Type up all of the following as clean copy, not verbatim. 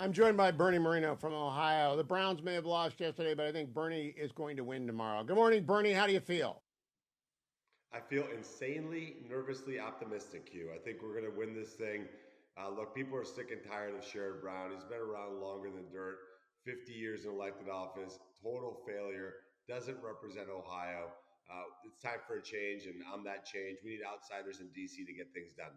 I'm joined by Bernie Moreno from Ohio. The Browns may have lost yesterday, but I think Bernie is going to win tomorrow. Good morning, Bernie. How do you feel? I feel insanely, nervously optimistic, Hugh. I think we're going to win this thing. Look, people are sick and tired of Sherrod Brown. He's been around longer than dirt, 50 years in elected office, total failure, doesn't represent Ohio. It's time for a change, and I'm that change. We need outsiders in D.C. to get things done.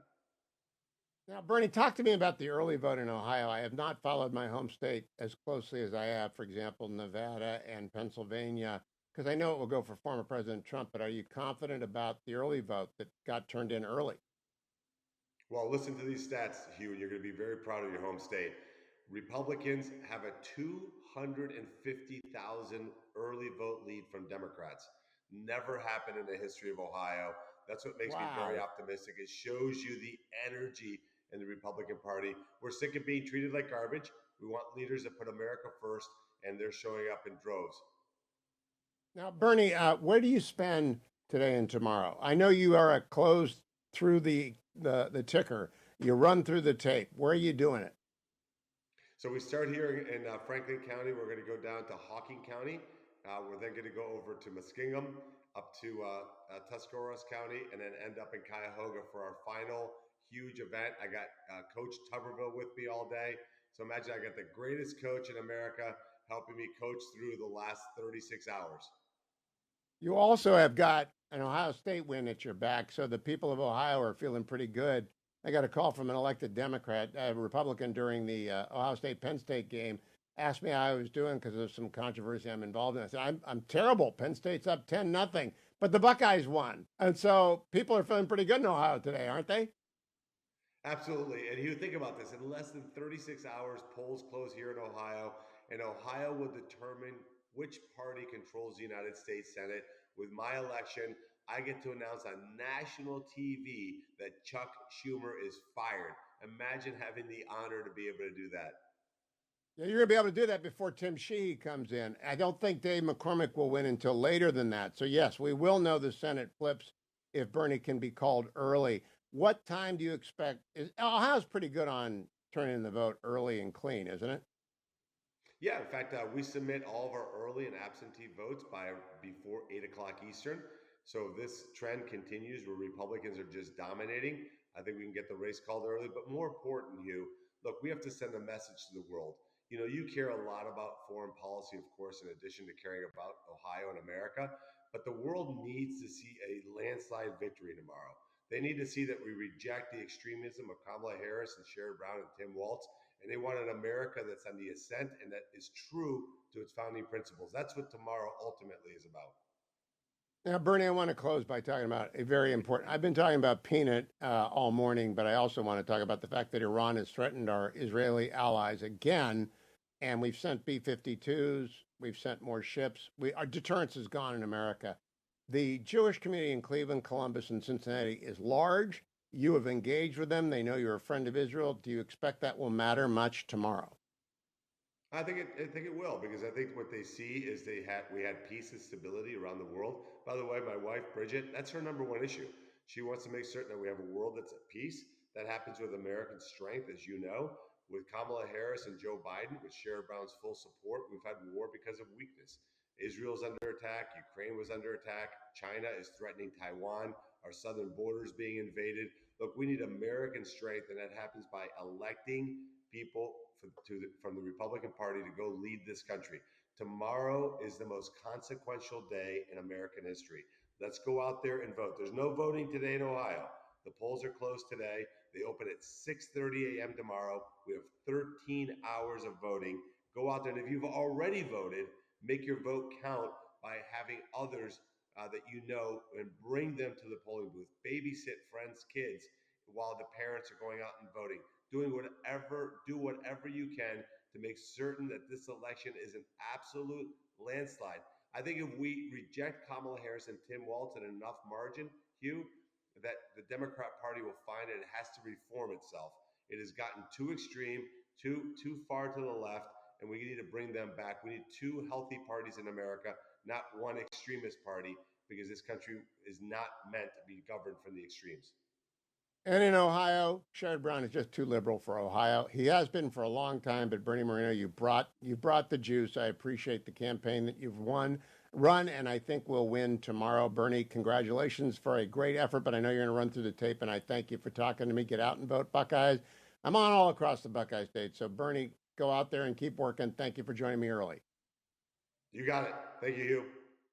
Now, Bernie, talk to me about the early vote in Ohio. I have not followed my home state as closely as I have, for example, Nevada and Pennsylvania, because I know it will go for former President Trump. But are you confident about the early vote that got turned in early? Well, listen to these stats, Hugh, and you're going to be very proud of your home state. Republicans have a 250,000 early vote lead from Democrats. Never happened in the history of Ohio. That's what makes me very Wow. optimistic. It shows you the energy in the Republican Party. We're sick of being treated like garbage. We want leaders that put America first, and they're showing up in droves. Now, Bernie, where do you spend today and tomorrow? I know you are a closed through the ticker. You run through the tape. Where are you doing it? So we start here in Franklin County. We're going to go down to Hawking County. We're then going to go over to Muskingum, up to Tuscarawas County, and then end up in Cuyahoga for our final huge event. I got Coach Tuberville with me all day. So imagine I got the greatest coach in America helping me coach through the last 36 hours. You also have got an Ohio State win at your back, so the people of Ohio are feeling pretty good. I got a call from an elected Democrat, a Republican, during the Ohio State Penn State game. Asked me how I was doing because of some controversy I'm involved in. I said I'm terrible. Penn State's up 10-0, but the Buckeyes won, and so people are feeling pretty good in Ohio today, aren't they? Absolutely. And you think about this in less than 36 hours, polls close here in Ohio, and Ohio will determine which party controls the United States Senate. With my election, I get to announce on national TV that Chuck Schumer is fired. Imagine having the honor to be able to do that. Yeah, you're going to be able to do that before Tim Sheehy comes in. I don't think Dave McCormick will win until later than that. So, yes, we will know the Senate flips if Bernie can be called early. What time do you expect? Ohio's pretty good on turning in the vote early and clean, isn't it? Yeah, in fact, we submit all of our early and absentee votes by before 8 o'clock Eastern. So if this trend continues where Republicans are just dominating, I think we can get the race called early. But more important, Hugh, look, we have to send a message to the world. You know, you care a lot about foreign policy, of course, in addition to caring about Ohio and America. But the world needs to see a landslide victory tomorrow. They need to see that we reject the extremism of Kamala Harris and Sherrod Brown and Tim Walz, and they want an America that's on the ascent and that is true to its founding principles. That's what tomorrow ultimately is about. Now, Bernie, I want to close by talking about a very important. I've been talking about peanut all morning, but I also want to talk about the fact that Iran has threatened our Israeli allies again, and we've sent B-52s, we've sent more ships. Our deterrence is gone in America. The Jewish community in Cleveland, Columbus, and Cincinnati is large. You have engaged with them. They know you're a friend of Israel. Do you expect that will matter much tomorrow? I think it will because I think what they see is we had peace and stability around the world. By the way, my wife Bridget, that's her number one issue. She wants to make certain that we have a world that's at peace. That happens with American strength, as you know, with Kamala Harris and Joe Biden, with Sherrod Brown's full support. We've had war because of weakness. Israel's under attack. Ukraine was under attack. China is threatening Taiwan. Our southern border is being invaded. Look, we need American strength, and that happens by electing people from the Republican Party to go lead this country. Tomorrow is the most consequential day in American history. Let's go out there and vote. There's no voting today in Ohio. The polls are closed today. They open at 6:30 a.m. tomorrow. We have 13 hours of voting. Go out there, and if you've already voted, make your vote count by having others that you know and bring them to the polling booth. Babysit friends' kids while the parents are going out and voting. Do whatever you can to make certain that this election is an absolute landslide. I think if we reject Kamala Harris and Tim Walz in enough margin, Hugh, that the Democrat Party will find it has to reform itself. It has gotten too extreme, too far to the left, and we need to bring them back. We need two healthy parties in America, not one extremist party, because this country is not meant to be governed from the extremes. And in Ohio, Sherrod Brown is just too liberal for Ohio. He has been for a long time, but Bernie Moreno, you brought the juice. I appreciate the campaign that you've run, and I think we'll win tomorrow. Bernie, congratulations for a great effort, but I know you're going to run through the tape, and I thank you for talking to me. Get out and vote Buckeyes. I'm on all across the Buckeye state, so Bernie, go out there and keep working. Thank you for joining me early. You got it. Thank you, Hugh.